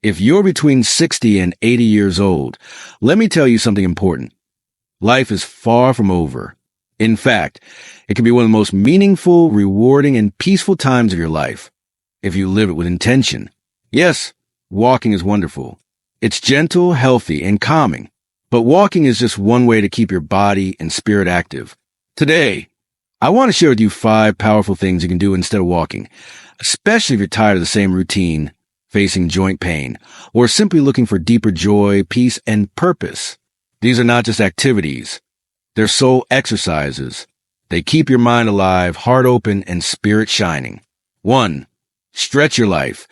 If you're between 60 and 80 years old, let me tell you something important. Life is far from over. In fact, it can be one of the most meaningful, rewarding, and peaceful times of your life, if you live it with intention. Yes, walking is wonderful. It's gentle, healthy, and calming. But walking is just one way to keep your body and spirit active. Today, I want to share with you 5 powerful things you can do instead of walking, especially if you're tired of the same routine, facing joint pain, or simply looking for deeper joy, peace, and purpose. These are not just activities. They're soul exercises. They keep your mind alive, heart open, and spirit shining. 1. Stretch your life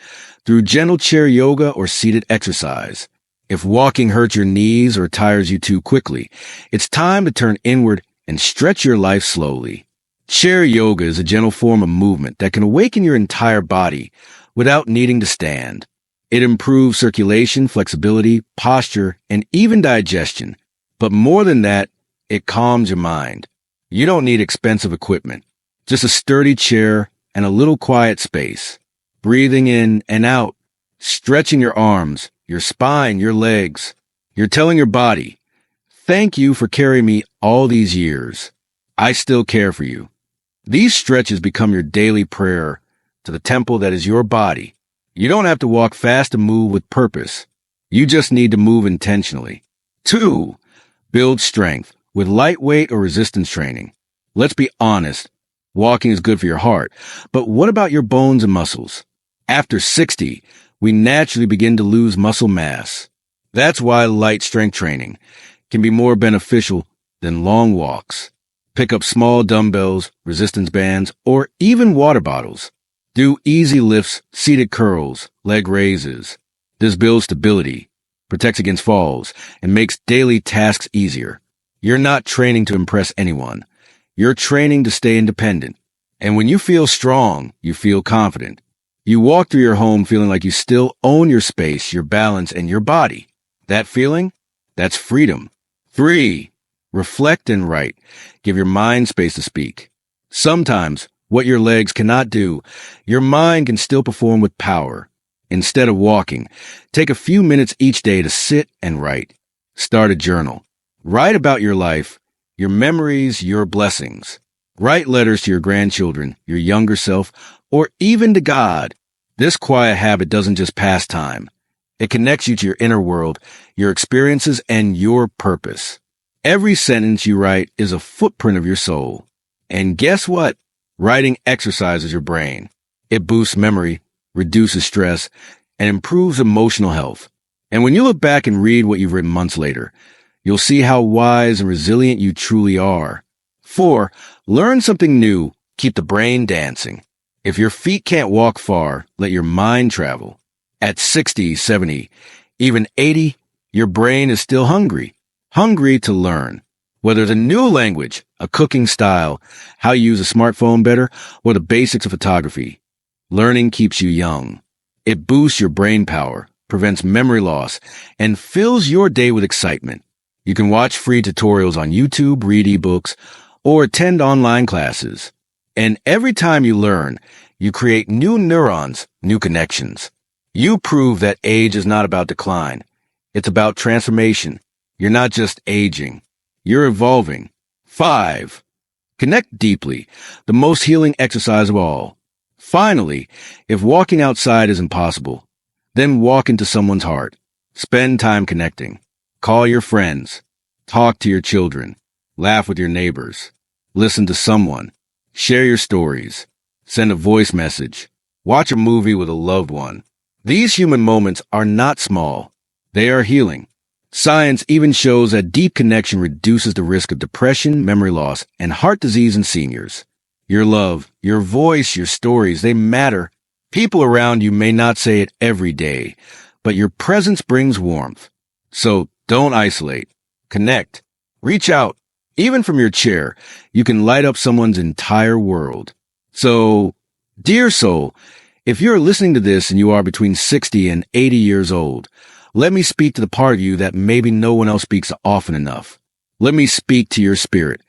through gentle chair yoga or seated exercise. If walking hurts your knees or tires you too quickly, it's time to turn inward and stretch your life slowly. Chair yoga is a gentle form of movement that can awaken your entire body without needing to stand. It improves circulation, flexibility, posture, and even digestion. But more than that, it calms your mind. You don't need expensive equipment, just a sturdy chair and a little quiet space. Breathing in and out, stretching your arms, your spine, your legs. You're telling your body, thank you for carrying me all these years. I still care for you. These stretches become your daily prayer to the temple that is your body. You don't have to walk fast to move with purpose. You just need to move intentionally. 2. Build strength with lightweight or resistance training. Let's be honest, walking is good for your heart, but what about your bones and muscles? After 60, we naturally begin to lose muscle mass. That's why light strength training can be more beneficial than long walks. Pick up small dumbbells, resistance bands, or even water bottles. Do easy lifts, seated curls, leg raises. This builds stability, protects against falls, and makes daily tasks easier. You're not training to impress anyone. You're training to stay independent. And when you feel strong, you feel confident. You walk through your home feeling like you still own your space, your balance, and your body. That feeling? That's freedom. 3. Reflect and write. Give your mind space to speak. Sometimes, what your legs cannot do, your mind can still perform with power. Instead of walking, take a few minutes each day to sit and write. Start a journal. Write about your life, your memories, your blessings. Write letters to your grandchildren, your younger self, or even to God. This quiet habit doesn't just pass time. It connects you to your inner world, your experiences, and your purpose. Every sentence you write is a footprint of your soul. And guess what? Writing exercises your brain. It boosts memory, reduces stress, and improves emotional health. And when you look back and read what you've written months later, you'll see how wise and resilient you truly are. 4. Learn something new. Keep the brain dancing. If your feet can't walk far, let your mind travel. At 60, 70, even 80, your brain is still hungry. Hungry to learn. Whether it's a new language, a cooking style, how you use a smartphone better, or the basics of photography. Learning keeps you young. It boosts your brain power, prevents memory loss, and fills your day with excitement. You can watch free tutorials on YouTube, read ebooks, or attend online classes. And every time you learn, you create new neurons, new connections. You prove that age is not about decline. It's about transformation. You're not just aging. You're evolving. 5. Connect deeply, the most healing exercise of all. Finally, if walking outside is impossible, then walk into someone's heart. Spend time connecting. Call your friends. Talk to your children. Laugh with your neighbors. Listen to someone. Share your stories. Send a voice message. Watch a movie with a loved one. These human moments are not small. They are healing. Science even shows that deep connection reduces the risk of depression, memory loss, and heart disease in seniors. Your love, your voice, your stories, they matter. People around you may not say it every day, but your presence brings warmth. So don't isolate. Connect. Reach out. Even from your chair, you can light up someone's entire world. So, dear soul, if you're listening to this and you are between 60 and 80 years old, let me speak to the part of you that maybe no one else speaks often enough. Let me speak to your spirit.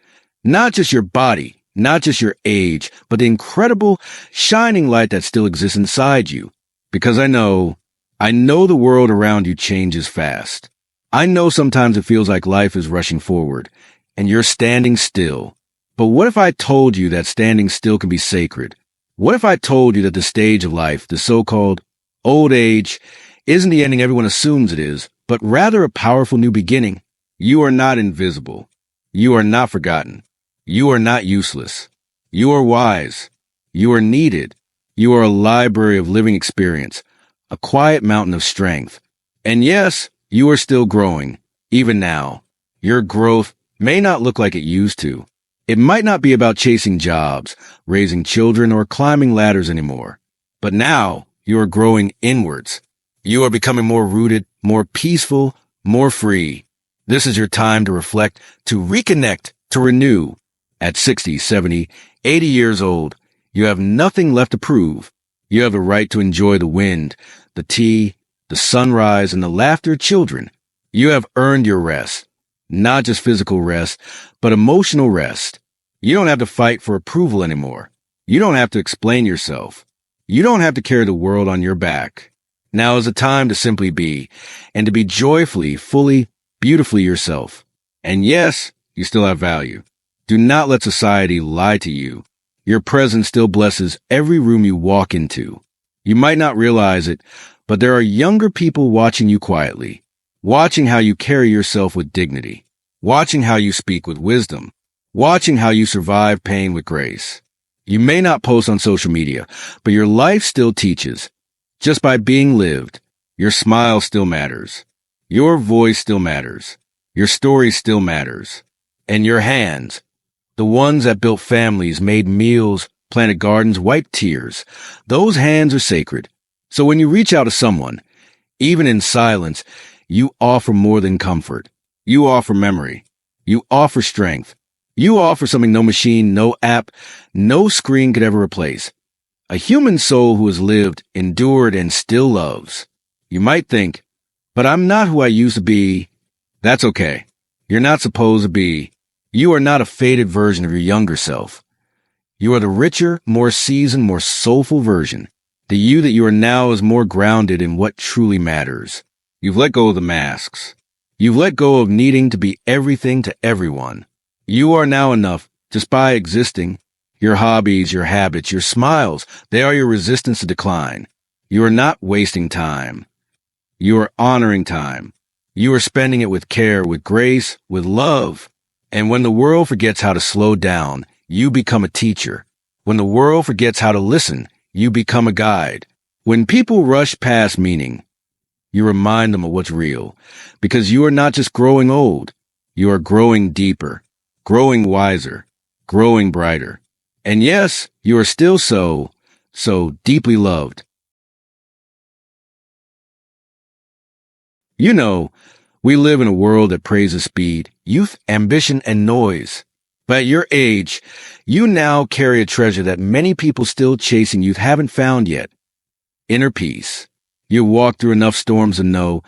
Not just your body, not just your age, but the incredible, shining light that still exists inside you. Because I know I know the world around you changes fast. I know sometimes it feels like life is rushing forward, and you're standing still. But what if I told you that standing still can be sacred? What if I told you that the stage of life, the so-called old age, isn't the ending everyone assumes it is, but rather a powerful new beginning? You are not invisible. You are not forgotten. You are not useless. You are wise. You are needed. You are a library of living experience, a quiet mountain of strength. And yes, you are still growing, even now. Your growth may not look like it used to. It might not be about chasing jobs, raising children, or climbing ladders anymore. But now, you are growing inwards. You are becoming more rooted, more peaceful, more free. This is your time to reflect, to reconnect, to renew. At 60, 70, 80 years old, you have nothing left to prove. You have the right to enjoy the wind, the tea, the sunrise, and the laughter of children. You have earned your rest. Not just physical rest, but emotional rest. You don't have to fight for approval anymore. You don't have to explain yourself. You don't have to carry the world on your back. Now is the time to simply be, and to be joyfully, fully, beautifully yourself. And yes, you still have value. Do not let society lie to you. Your presence still blesses every room you walk into. You might not realize it, but there are younger people watching you quietly, watching how you carry yourself with dignity, watching how you speak with wisdom, watching how you survive pain with grace. You may not post on social media, but your life still teaches. Just by being lived, your smile still matters. Your voice still matters. Your story still matters. And your hands, the ones that built families, made meals, planted gardens, wiped tears, those hands are sacred. So when you reach out to someone, even in silence, you offer more than comfort. You offer memory. You offer strength. You offer something no machine, no app, no screen could ever replace. A human soul who has lived, endured, and still loves. You might think, but I'm not who I used to be. That's okay. You're not supposed to be. You are not a faded version of your younger self. You are the richer, more seasoned, more soulful version. The you that you are now is more grounded in what truly matters. You've let go of the masks. You've let go of needing to be everything to everyone. You are now enough just by existing. Your hobbies, your habits, your smiles, they are your resistance to decline. You are not wasting time. You are honoring time. You are spending it with care, with grace, with love. And when the world forgets how to slow down, you become a teacher. When the world forgets how to listen, you become a guide. When people rush past meaning, you remind them of what's real. Because you are not just growing old. You are growing deeper, growing wiser, growing brighter. And yes, you are still so deeply loved. You know, we live in a world that praises speed, youth, ambition, and noise. But at your age, you now carry a treasure that many people still chasing youth haven't found yet. Inner peace. You walk through enough storms to know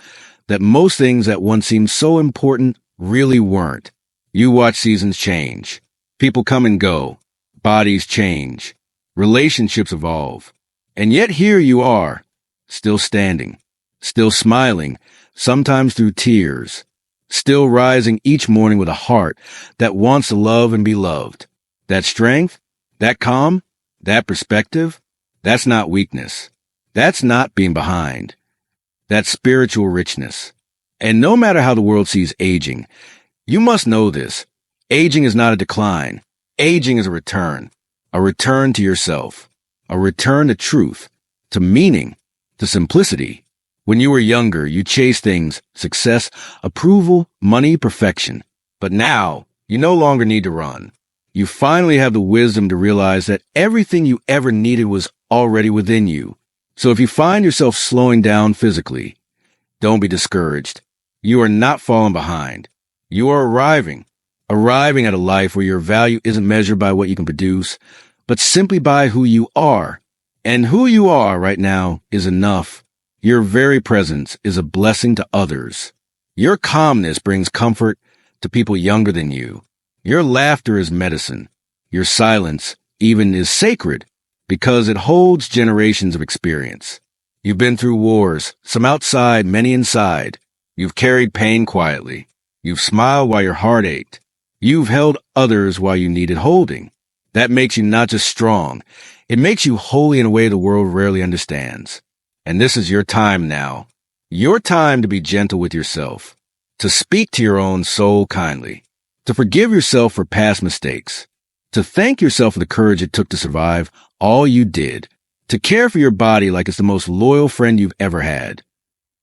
that most things that once seemed so important really weren't. You watch seasons change. People come and go. Bodies change. Relationships evolve. And yet here you are, still standing, still smiling, sometimes through tears, still rising each morning with a heart that wants to love and be loved. That strength, that calm, that perspective, that's not weakness. That's not being behind. That's spiritual richness. And no matter how the world sees aging, you must know this. Aging is not a decline. Aging is a return to yourself, a return to truth, to meaning, to simplicity. When you were younger, you chased things, success, approval, money, perfection. But now, you no longer need to run. You finally have the wisdom to realize that everything you ever needed was already within you. So if you find yourself slowing down physically, don't be discouraged. You are not falling behind. You are arriving at a life where your value isn't measured by what you can produce, but simply by who you are. And who you are right now is enough. Your very presence is a blessing to others. Your calmness brings comfort to people younger than you. Your laughter is medicine. Your silence even is sacred because it holds generations of experience. You've been through wars, some outside, many inside. You've carried pain quietly. You've smiled while your heart ached. You've held others while you needed holding. That makes you not just strong, it makes you holy in a way the world rarely understands. And this is your time now. Your time to be gentle with yourself, to speak to your own soul kindly, to forgive yourself for past mistakes, to thank yourself for the courage it took to survive all you did, to care for your body like it's the most loyal friend you've ever had.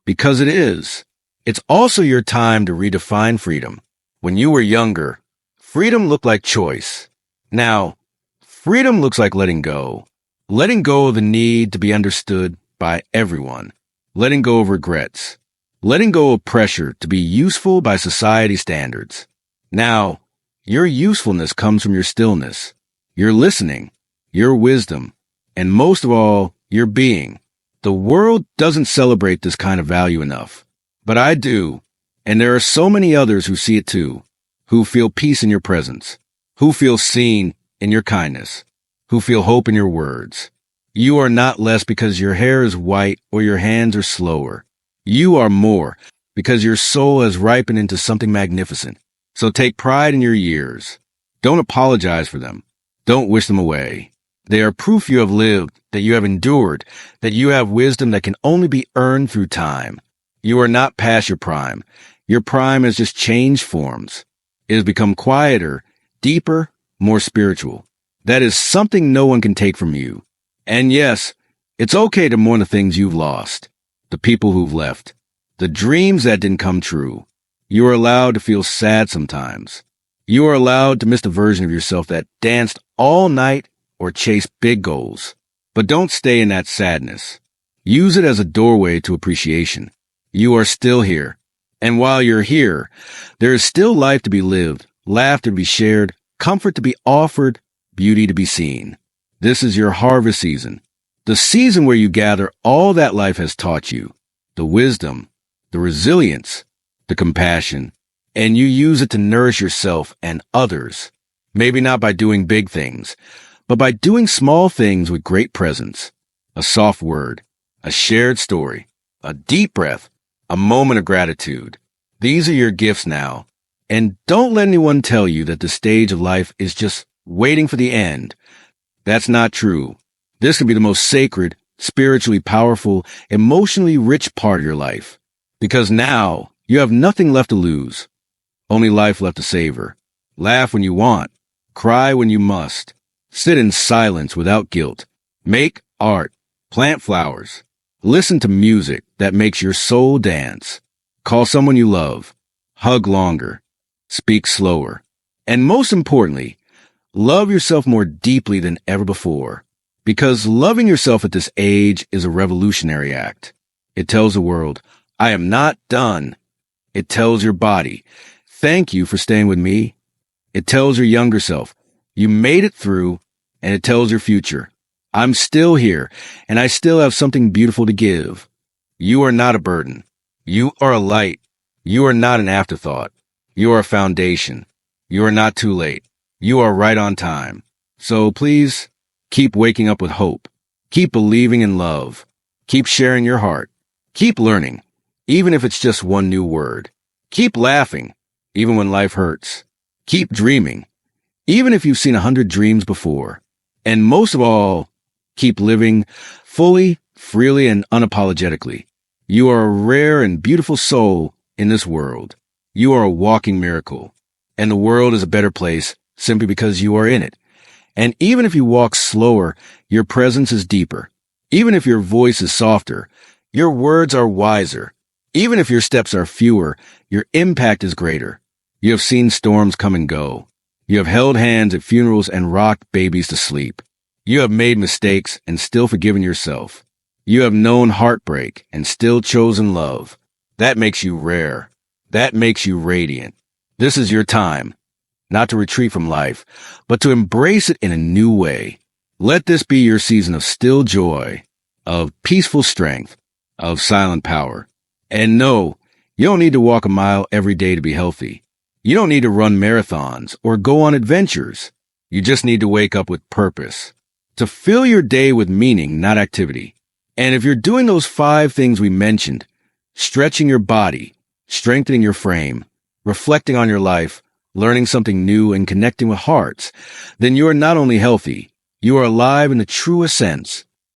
Because it is. It's also your time to redefine freedom. When you were younger, freedom looked like choice. Now, freedom looks like letting go. Letting go of the need to be understood by everyone. Letting go of regrets. Letting go of pressure to be useful by society standards. Now, your usefulness comes from your stillness, your listening, your wisdom, and most of all, your being. The world doesn't celebrate this kind of value enough. But I do, and there are so many others who see it too, who feel peace in your presence, who feel seen in your kindness, who feel hope in your words. You are not less because your hair is white or your hands are slower. You are more because your soul has ripened into something magnificent. So take pride in your years. Don't apologize for them. Don't wish them away. They are proof you have lived, that you have endured, that you have wisdom that can only be earned through time. You are not past your prime. Your prime has just changed forms. It has become quieter, deeper, more spiritual. That is something no one can take from you. And yes, it's okay to mourn the things you've lost, the people who've left, the dreams that didn't come true. You are allowed to feel sad sometimes. You are allowed to miss the version of yourself that danced all night or chased big goals. But don't stay in that sadness. Use it as a doorway to appreciation. You are still here. And while you're here, there is still life to be lived, laughter to be shared, comfort to be offered, beauty to be seen. This is your harvest season. The season where you gather all that life has taught you, the wisdom, the resilience, the compassion, and you use it to nourish yourself and others. Maybe not by doing big things, but by doing small things with great presence. A soft word, a shared story, a deep breath, a moment of gratitude. These are your gifts now. And don't let anyone tell you that the stage of life is just waiting for the end. That's not true. This can be the most sacred, spiritually powerful, emotionally rich part of your life. Because now you have nothing left to lose, only life left to savor. Laugh when you want, cry when you must, sit in silence without guilt, make art, plant flowers, listen to music that makes your soul dance, call someone you love, hug longer, speak slower, and most importantly, love yourself more deeply than ever before. Because loving yourself at this age is a revolutionary act. It tells the world, I am not done. It tells your body, thank you for staying with me. It tells your younger self, you made it through. And it tells your future, I'm still here, and I still have something beautiful to give. You are not a burden. You are a light. You are not an afterthought. You are a foundation. You are not too late. You are right on time. So please, keep waking up with hope. Keep believing in love. Keep sharing your heart. Keep learning, even if it's just one new word. Keep laughing, even when life hurts. Keep dreaming, even if you've seen 100 dreams before. And most of all, keep living fully, freely, and unapologetically. You are a rare and beautiful soul in this world. You are a walking miracle. And the world is a better place simply because you are in it. And even if you walk slower, your presence is deeper. Even if your voice is softer, your words are wiser. Even if your steps are fewer, your impact is greater. You have seen storms come and go. You have held hands at funerals and rocked babies to sleep. You have made mistakes and still forgiven yourself. You have known heartbreak and still chosen love. That makes you rare. That makes you radiant. This is your time, not to retreat from life, but to embrace it in a new way. Let this be your season of still joy, of peaceful strength, of silent power. And no, you don't need to walk a mile every day to be healthy. You don't need to run marathons or go on adventures. You just need to wake up with purpose, to fill your day with meaning, not activity. And if you're doing those 5 things we mentioned, stretching your body, strengthening your frame, reflecting on your life, learning something new, and connecting with hearts, then you are not only healthy, you are alive in the truest sense.